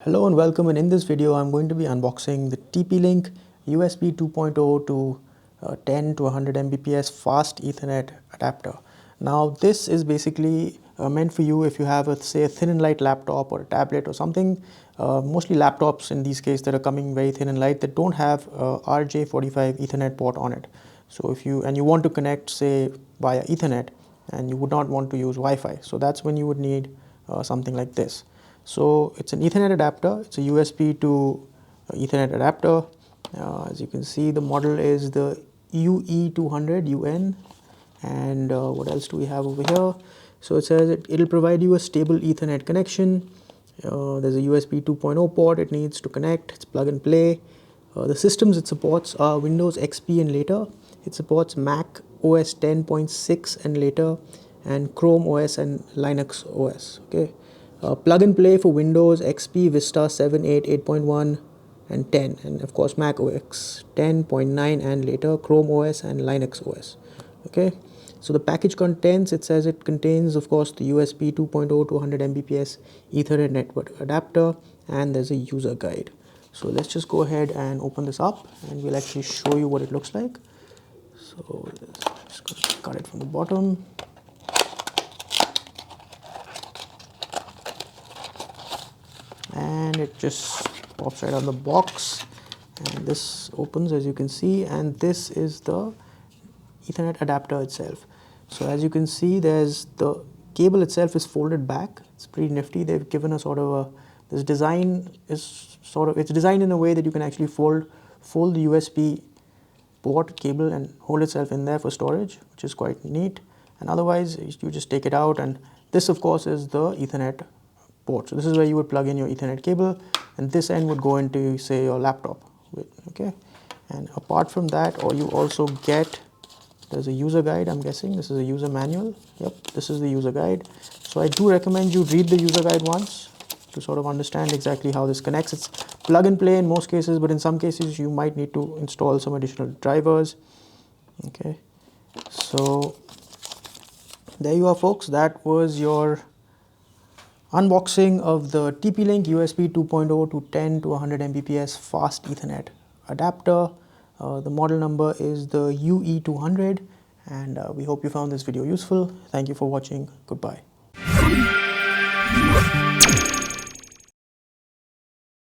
Hello and welcome, and in this video I'm going to be unboxing the TP-Link USB 2.0 to 10 to 100 Mbps fast Ethernet adapter. Now this is basically meant for you if you have say a thin and light laptop or a tablet or something, mostly laptops in these cases that are coming very thin and light that don't have RJ45 Ethernet port on it. So if you want to connect say via Ethernet and you would not want to use Wi-Fi, so that's when you would need something like this. So it's an Ethernet adapter, it's a USB to Ethernet adapter. As you can see, the model is the UE200 UN. And what else do we have over here? So it says it'll provide you a stable Ethernet connection. There's a USB 2.0 port it needs to connect. It's plug and play. The systems it supports are Windows XP and later. It supports Mac OS 10.6 and later, and Chrome OS and Linux OS. Okay. Plug and play for Windows XP, Vista 7, 8, 8.1 and 10, and of course Mac OS 10.9 and later, Chrome OS and Linux OS. Okay, so the package contents, it says it contains of course the USB 2.0 to 100 Mbps Ethernet network adapter, and there's a user guide. So let's just go ahead and open this up and we'll actually show you what it looks like. So just going to cut it from the bottom. And it just pops right out of the box, and this opens as you can see, and this is the Ethernet adapter itself. So as you can see, there's the cable itself is folded back. It's pretty nifty. They've given a sort of a, this design is sort of, it's designed in a way that you can actually fold the USB port cable and hold itself in there for storage, which is quite neat. And otherwise you just take it out, and this of course is the Ethernet port. So this is where you would plug in your Ethernet cable, and this end would go into say your laptop. Okay, and apart from that, or you also get, there's a user guide. I'm guessing this is a user manual. Yep, this is the user guide. So I do recommend you read the user guide once to sort of understand exactly how this connects. It's plug and play in most cases, but in some cases you might need to install some additional drivers. Okay, so there you are folks, that was your unboxing of the TP-Link USB 2.0 to 10 to 100 Mbps fast Ethernet adapter. The model number is the UE200, and we hope you found this video useful. Thank you for watching. Goodbye.